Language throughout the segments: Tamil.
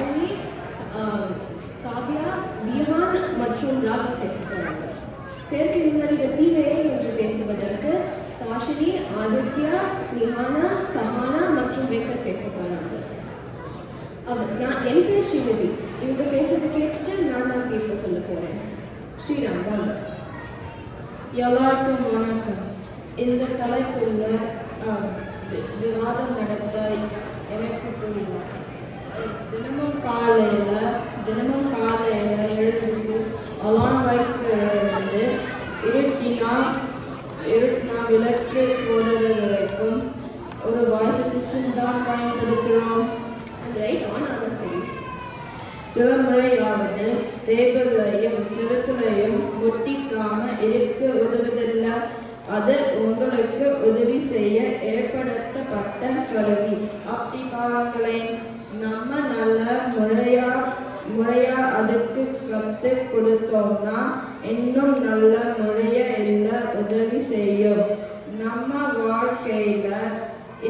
சாஷினி, காவ்யா, விஹான் மற்றும் ராகவ் பேச போறாங்க. செயற்கை நுண்ணறிவு தீவையை என்று பேசுவதற்கு சாஷினி, ஆதித்யா, நிஹானா, சஹானா மற்றும் வெங்கட் பேச போறாங்க. என் பேர் ஸ்ரீமதி. இவங்க பேசுறதை கேட்டுட்டு நான் தான் தீர்ப்பு சொல்ல போறேன். ஸ்ரீராம் வாங்க. எல்லாருக்கும் வணக்கம். இந்த தலைப்புள்ள விவாதம் நடத்த எனக்கு புரியல. தினமும் காலையில எழுந்து அலார்ம் வைக்கிறது, இருட்டினா விளக்கு போடுறது வரைக்கும் ஒரு வாய்ஸ் அசிஸ்டன்ட் தான் பயன்படுத்துகிறோம். அந்த லைட் ஆன் ஆனால் சரி. சில முறையாவது டேபிளையும் செவத்துலையும் ஒட்டிக்காம இருக்க உதவுதில்லை. அது உங்களுக்கு உதவி செய்ய ஏற்படுத்தப்பட்ட கருவி. அப்படி பாருங்களேன், நம்ம நல்ல முறையா அதுக்கு கற்று கொடுத்தோம்னா இன்னும் நல்ல முறையில உதவி செய்யும். நம்ம வாழ்க்கையில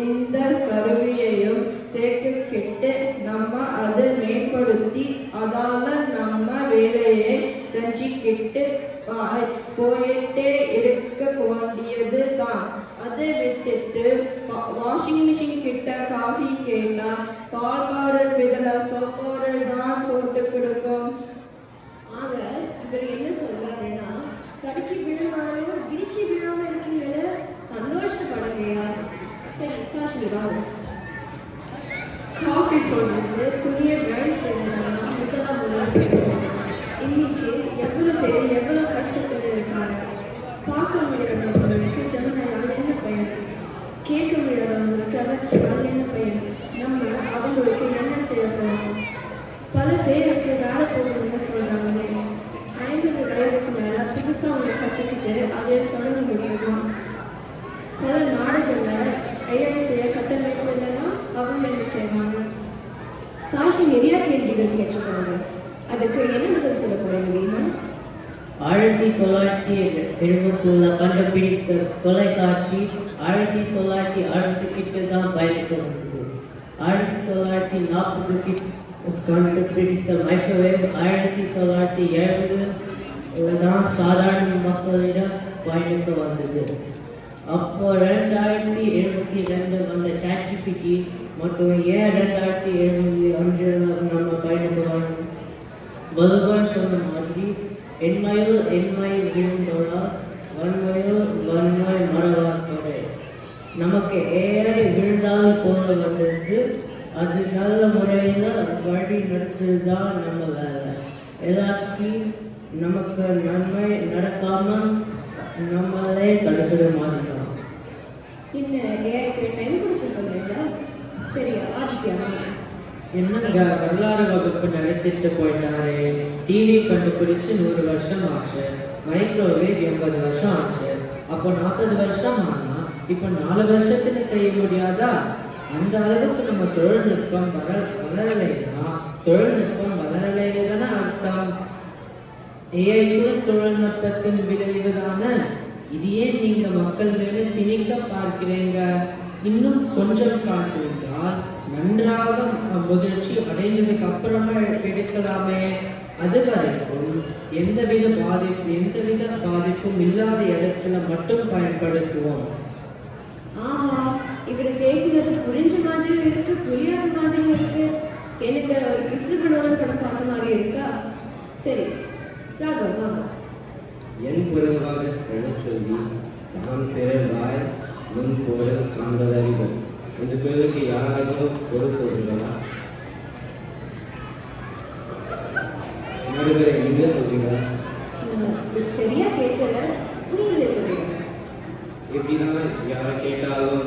இந்த கருவியையும் சேர்த்துக்கிட்டு நம்ம அதை மேம்படுத்தி அதால நம்ம வேலையை செஞ்சுக்கிட்டு போயிட்டே இருக்க வேண்டியது தான். அதை விட்டுட்டு வாஷிங் மிஷின் கிட்ட காஃபி கேட்டா பால் பவுடர் விதல சோப் பவுடர் தான் போட்டு கொடுக்கும். ஆக இவர் என்ன சொல்றாருன்னா, தடுக்கி விழுந்தாலும் இடிச்சு விழாம இருக்கீங்கள, சந்தோஷப்படுங்கயா. சரி சாஷினி வாங்க. காஃபி போடுறது, துணியை ட்ரை செய்யறதெல்லாம் முதல்ல பேசுவாங்க. இன்னைக்கு எவ்வளோ கஷ்டப்பட்டு இருக்காங்க. பார்க்க முடியாதவங்களுக்கு ஜனநாயால் என்ன பயன்? கேட்க முடியாதவங்களுக்கு அலெக்ஸால் என்ன பயன்? நம்ம அவங்களுக்கு என்ன செய்ய போறோம்? பல பேருக்கு வேலை போகணும்னு சொல்றாங்களே, 50 வயதுக்கு மேல புதுசா அவங்க கற்றுக்கிட்டு அதை தொடங்க முடியுமா? பல நாடுகளில் AI செய்ய கட்டமைப்பு இல்லைன்னா அவங்க என்ன செய்வாங்க? சாஷி நிறைய கேள்விகள் கேட்டிருக்காங்க. அதுக்கு என்ன பதில் சொல்ல போறீங்க வீமன்? 1970 கண்டுபிடித்த தொலைக்காட்சி 1960 தான் பயணிக்க வந்தது. 1940 கண்டுபிடித்த மைக்ரோவேவ் 1970 தான் சாதாரண மக்களிடம் பயணிக்க வந்தது. அப்போ 2072 வந்த ChatGPT மற்றும் ஏன் 2075 நம்ம பயணிக்க வரணும்? பகவான் சொன்ன மாதிரி என்மையில் விழுந்தோடா வன்மையில் மறவாத்தோட நமக்கு AI விழுந்தால் போல வந்தது. அது நல்ல முறையில் வழி நடத்துறது தான் நம்ம வேலை. எல்லாத்தையும் நமக்கு நன்மை நடக்காம நம்மளே தடுக்கிற மாதிரி தான். இன்னும் ஏஐக்கு டைம் கொடுக்க சொல்லுங்க. சரியா ஆதித்யா? என்னங்க வரலாறு வகுப்பு நடத்திட்டு போயிட்டாரு. டிவி கண்டுபிடிச்சு 100 வருஷம் ஆச்சு. மைக்ரோவேவ் 80 வருஷம் ஆச்சு. அப்போ 40 வருஷம் ஆனா இப்போ 4 வருஷத்துல செய்ய முடியாதா? அந்த அளவுக்கு நம்ம தொழில்நுட்பம் வளரலைன்னா தொழில்நுட்பம் வளரலைன்னு தானே அர்த்தம். AI கூட தொழில்நுட்பத்தின் விளைவு தானே. இது ஏன் நீங்க மக்கள் மேலே திணிக்க பார்க்கிறீங்க? இன்னும் கொஞ்சம் காத்திருந்தால் நன்றாக முதிர்ச்சி அடைஞ்சதுக்கு அப்புறமா எடுக்கலாமே. அது வரைக்கும் எந்தவித பாதிப்பும் இல்லாத இடத்துல மட்டும் பயன்படுத்துவோம். ஆஹா, இவர் பேசுறது புரிஞ்ச மாதிரி இருக்கு, புரியாத மாதிரி இருக்கு. எனக்கு ஒரு கிறிஸ்துவ நோலன் படம் பார்த்த மாதிரி இருக்கா? சரி ராகவ் வாங்க. என் குறைவாக செல்ல சொல்லி தான் பிறவாய் முன் போல் காண்பதறிவு. இந்த குரலுக்கு யாராவது பொருள் சொல்றீங்களா? நீங்க சொல்றீங்களா? சரியா கேட்கல, நீங்களே சொல்லுங்க. எப்படிதான் யாரை கேட்டாலும்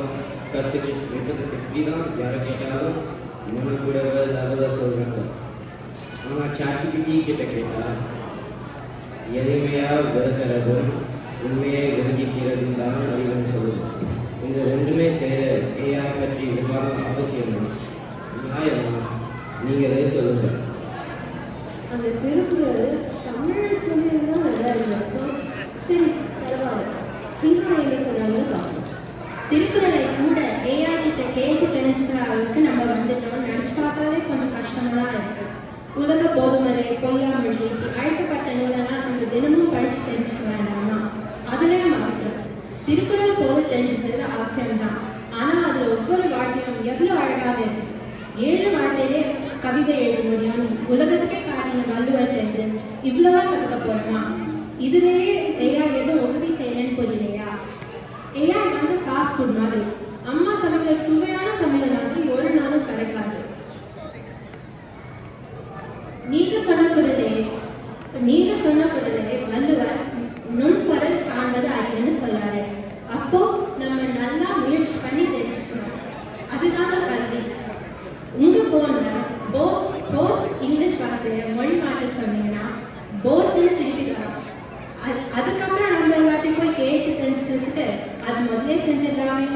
எப்படிதான் யாரை கேட்டாலும் இன்னொரு கூட அதை சொல்றாங்க. ஆனால் ChatGPT கிட்ட கேட்டா எளிமையாக விளக்கிறதும் உண்மையை விளக்கிக்கிறதும் தான் அறிவுன்னு சொல்லுது. இந்த ரெண்டுமே செய்கிற AI பற்றி விவாதம் அவசியம் தான். நியாயமா? நீங்களே சொல்லுங்க. அந்த திருக்குறள் தமிழில் சொல்லியிருந்தா நல்லா இருந்திருக்கும். சரி பரவாயில்ல, நீங்கள் என்ன சொல்கிறாங்கன்னு பார்க்கணும். திருக்குறளை கூட AI கிட்ட கேட்டு தெரிஞ்சுக்கிற அளவுக்கு நம்ம வந்துட்டோம். நினச்சி பார்த்தாலே கொஞ்சம் கஷ்டமாக தான் இருக்குது. உலக போதுமறை பொய்யாமொழி இப்படி அழைக்கப்பட்ட நூலெல்லாம் நம்ம தினமும் படித்து தெரிஞ்சுக்க வேண்டாமா? அதுலேயும் அவசரம். திருக்குறள் போல தெரிஞ்சுக்கிறது அவசியம்தான். ஆனால் அதில் ஒவ்வொரு வார்த்தையும் எவ்வளோ அழகாக இருக்கு. 7 வார்த்தையிலே கவிதை எழுத முடியும். உலகத்துக்கே காரணம் வள்ளுவர்கிட்ட இவ்வளோவா கற்றுக்க போகிறோமா? இதுலேயே ஏஐ எதுவும் உதவி செய்யலன்னு புரியலையா? ஏஐ வந்து ஃபாஸ்ட் ஃபுட் மாதிரி. அம்மா சமைக்கிற சுவையான சமையல் மாதிரி ஒரு நாளும் கிடைக்காது. நீங்க சொன்ன குரலே வள்ளுவர் நுண்பொருள் காண்பது அறிவுன்னு சொல்றாரு. அப்போ நம்ம நல்லா முயற்சி பண்ணி தெரிஞ்சுக்கணும். அதுதாங்க கல்வி. உங்க போன்ல போஸ் இங்கிலீஷ் வார்த்தையை மொழி மாற்ற சொன்னீங்கன்னா போஸ்ன்னு திருப்பி தரோம். அதுக்கப்புறம் நம்ம வாட்டி போய் கேட்டு தெரிஞ்சுக்கிறதுக்கு அது முதலே செஞ்சிடலாமே.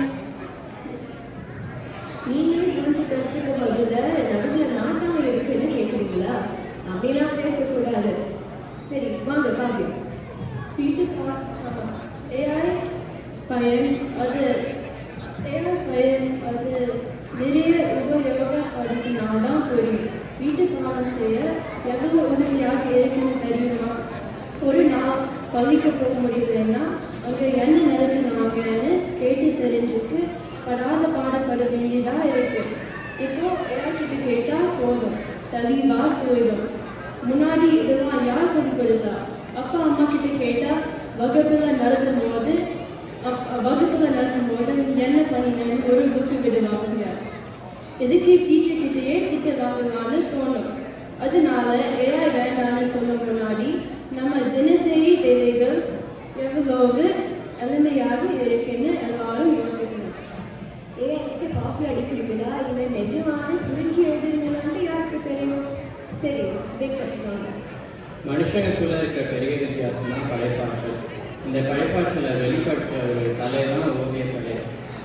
நீங்களே புரிஞ்சுக்கிறதுக்கு பதில நடுவில் நாட்டாம இருக்குன்னு கேட்குறீங்களா? அப்படிலாம் பேசக்கூடாது. சரி வாங்க காவியம். ஏஐ பயன் அது நிறைய உபயோகப்படுத்தினால்தான் புரியும். வீட்டு பாடம் செய்ய எவ்வளவு உதவியாக இருக்குன்னு தெரியுமா? ஒரு நாள் பள்ளிக்கு போக முடியலன்னா அங்கே என்ன நடக்குனாங்கன்னு கேட்டு தெரிஞ்சுக்கு படாத பாடப்பட வேண்டியதா இருக்கு. இப்போ ஏஐக்கிட்ட கேட்டா போதும், தெளிவா சொல்லிடும். முன்னாடி இதெல்லாம் யார் சொல்லி கொடுத்தா? அப்பா அம்மா கிட்ட கேட்டா வகுப்புல நடக்கும் போது என்ன பண்ணினேன்னு ஒரு புக்கு விடுவாங்க. எதுக்கு டீச்சர் கிட்டேயே திட்ட வாங்கலான்னு தோணும். அதனால ஏஐ வேண்டான்னு சொல்ல முன்னாடி நம்ம தினசரி தேவைகள் எவ்வளவு எளிமையாக இருக்குன்னு எல்லாரும் யோசிக்கணும். ஏஐக்கு காப்பி அடிக்கிறீங்களா இல்லை நிஜமான புரிஞ்சு எழுதுறீங்களான்னு யாருக்கு தெரியும்? சரி வாங்க. மனுஷனுக்குள்ள இருக்க பெரிய வித்தியாசம் தான் படைப்பாற்றல். இந்த படைப்பாற்றலை வெளிப்படுத்துற ஒரு கலை தான் ஓவியக்கலை.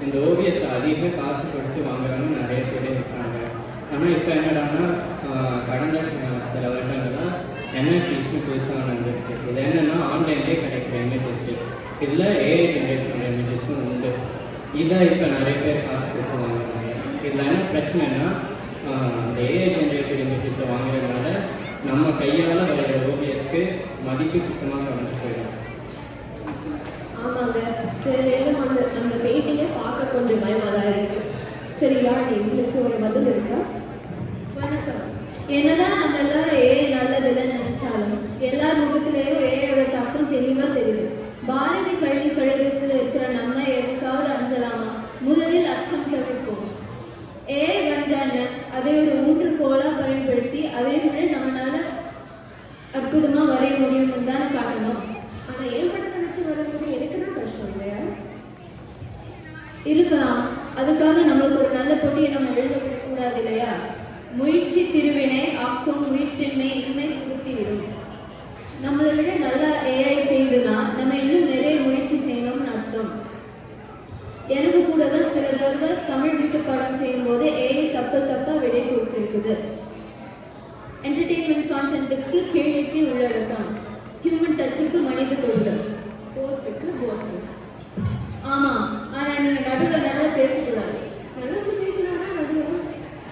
இந்த ஓவியத்தை அதிக காசு கொடுத்து வாங்குறவங்க நிறைய பேர் இருக்காங்க. ஆனால் இப்போ என்னடான்னா கடந்த சில வருடங்களாக என்எஃப்டிஸ்னு புதுசாக நடந்திருக்கு. இது என்னென்னா ஆன்லைன்லேயே கிடைக்கிற இமேஜஸ்ஸு, இதில் ஏஐ ஜென்ரேட் பண்ணுற இமேஜஸும் உண்டு. இதை இப்போ நிறைய பேர் காசு கொடுத்து வாங்குறாங்க. இதில் என்ன பிரச்சனைனா இந்த ஏஐ ஜென்ரேட்டட் இமேஜஸை வாங்குறதுனால நம்ம கையால் வரைகிற ஓவியத்துக்கு மதிப்பு சுத்தமாக குறைஞ்சி போயிடும். ஆமாங்க, சில நேரம் அந்த பெயிண்டிங்கை பார்க்க கொஞ்சம் பயமாக தான் இருக்கு. சரி யாழ், உங்களுக்கு ஒரு பதில் இருக்கா? வணக்கம். என்னதான் நம்ம எல்லாரும் ஏஐ நல்லதில்லைன்னு நினைச்சாலும் எல்லார் முகத்திலேயும் ஏஐயோட தாக்கம் தெளிவா தெரியுது. பாரதி கல்வி கழகத்தில் இருக்கிற நம்ம எதுக்காவது அஞ்சலாமா? முதலில் அச்சம் தவிர்ப்போம். ஏஐ வந்தாங்க அதை ஒரு ஊன்றுகோலா பயன்படுத்தி அதே விட நம்மளால அற்புதமா வரைய முடியும்னு தானே காட்டணும். ஆனா ஏற்படுத்த வச்சு வரும்போது எனக்கு தான் கஷ்டம் இல்லையா? இருக்கலாம். அதுக்காக நம்மளுக்கு ஒரு நல்ல போட்டியை நம்ம எழுத விடக்கூடாது இல்லையா? முயற்சி திருவினை ஆக்கும், முயற்சின்மை இன்மை புகுத்திவிடும். நம்மளை விட நல்லா ஏஐ செய்துனா நம்ம இன்னும் நிறைய முயற்சி செய்யணும்னு அர்த்தம். எனக்கு கூட தான் சில தடவை தமிழ் வீட்டு பாடம் செய்யும் போது ஏஐ தப்பா விடை கொடுத்திருக்குது. என்டர்டெயின்மெண்ட் கான்டென்ட்டுக்கு கேள்விக்கு உள்ளடக்கம், ஹியூமன் டச்சுக்கு மனித தொடுதல், போஸுக்கு போஸ். ஆமா. ஆனா நீங்க நடுவில் பேசக்கூடாது. நல்லது பேசினாதான் நடுவில்.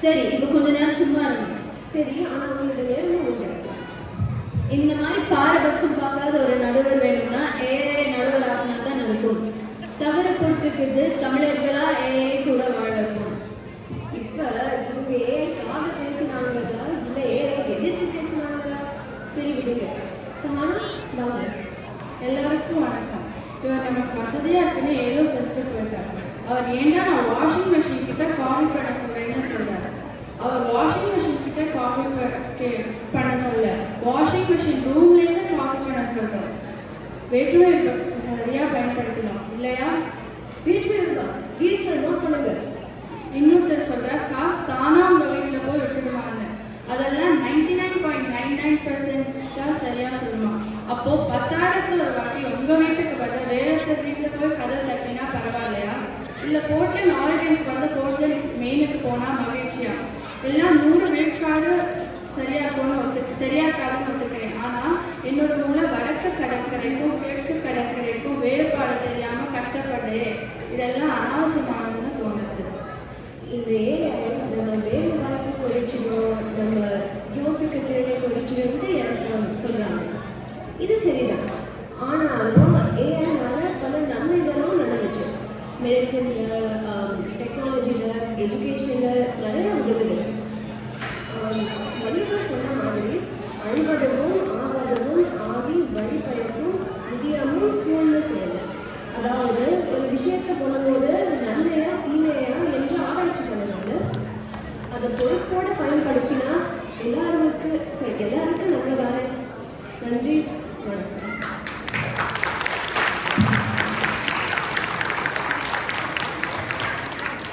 சரி, இப்போ கொஞ்ச நேரம் சும்மா இருங்க. சரி, ஆனா உங்களோட நேரமும் முடிஞ்சாச்சு. இந்த மாதிரி பாரபட்சம் பார்க்காத ஒரு நடுவர் வேணும்னா ஏஐ நடுவர் ஆகினா தான் நடக்கும். தவறு பொறுத்துக்கிறது தமிழர்களா ஏஐ கூட வாழ இருக்கும். இப்ப இவங்க ஏஐக்காக பேசினாங்களா இல்ல ஏஐ எதிர்த்து பேசினாங்களா? சரி விடுங்க. சமானா வாங்க. எல்லாருக்கும் வணக்கம். இவர் நமக்கு வசதியா இருக்குன்னு ஏதோ சொல்லிட்டு போயிட்டார். அவர் ஏன்டா நான் வாஷிங் மிஷின் கிட்ட காஃபி பண்ண சொல்றேன்னு சொல்றாரு. அவர் வாஷிங் மிஷின் கிட்ட காஃபி பண்ண சொல்ல, வாஷிங் மிஷின் ரூம்லேருந்து காஃபி பண்ண சொல்றாரு. வேற்றுமை சரியா பயன்படுத்தலாம் இல்லையா? வேற்றுமை இருக்கா? வீசல் நோட் பண்ணுங்க. இன்னொருத்தர் சொல்ற தானா உங்க வீட்டில் போய் விட்டுடுவாங்க. அதெல்லாம் 99.99% சரியா சொல்லுமா? அப்போ 10,000த்துல ஒரு வாட்டி உங்க வீட்டுக்கு பதில் வேற ஒருத்தர் வீட்டில் போய் கதை தட்டினா பரவாயில்லையா? இல்லை போட்டு நாளைக்கு வந்து போட்டு மெயினுக்கு போனா மகிழ்ச்சியா? எல்லாம் 100 விழுக்காடு சரியா இருக்காதுன்னு ஒத்துக்கிறேன். ஆனா என்னோட மூலம் வடக்கு கடற்கரைக்கும் கிழக்கு கடற்கரைக்கும் வேறுபாடு தெரியாம கஷ்டப்படுறே. இதெல்லாம் அனாவசியமானதுன்னு தோணுது. இந்த ஏஐ நம்ம வேலை வாய்ப்பு குறைச்சிடும், நம்ம யோசிக்க தேவை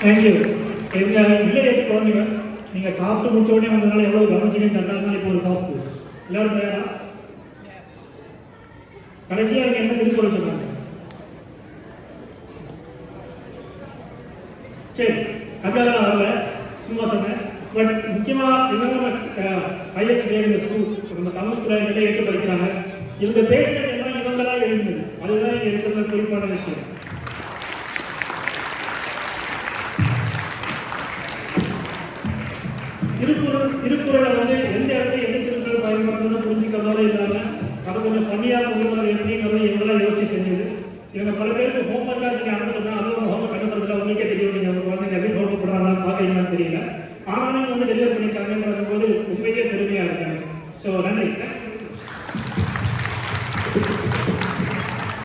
தேங்க்யூ. எங்கள் வில்லேஜ் குழந்தைங்க நீங்கள் சாப்பிட்டு முடிச்ச உடனே வந்ததுனால எவ்வளோ கவனிச்சிங்கன்னு தந்தாங்க. இப்போ ஒரு பாப் குவிஸ். எல்லாரும் தயாரா? கடைசியாக அவங்க என்ன திருக்குறள் சொன்னாங்க? சரி, அதுக்காக நான் வரல, சும்மா சொன்னேன். பட் முக்கியமாக இவங்க நம்ம ஹையஸ்ட் கிரேட் இந்த ஸ்கூல், நம்ம தமிழ் ஸ்கூலில் 8 படிக்கிறாங்க. இவங்க பேசுறது எல்லாம் இவங்க தான் எழுதுனது. அதுதான் இங்கே இருக்கிற குறிப்பான விஷயம். திருக்குறளை வந்து எந்த இடத்துல எந்த திருக்குறள் பயன்படுத்தணும்னு புரிஞ்சுக்கிறதோட இல்லாமல் அதை கொஞ்சம் ஃபன்னியாக கொண்டு வர எப்படிங்கிறது இவங்களாம் யோசிச்சு செஞ்சது. இவங்க பல பேருக்கு ஹோம்ஒர்க்காக சொல்லி அனுப்பிச்சோம்னா அதுவும் ஹோம்ஒர்க் கண்டுப்படுறதுல உங்களுக்கே தெரியும். நீங்கள் அவங்க குழந்தைங்க எப்படி ஹோம்ஒர்க் பண்ணுறாங்களா பார்க்குறீங்களான்னு தெரியல. ஆனாலும் வந்து டெலிவர் பண்ணியிருக்காங்கன்ற போது உண்மையிலேயே பெருமையாக இருக்காங்க. ஸோ நன்றி.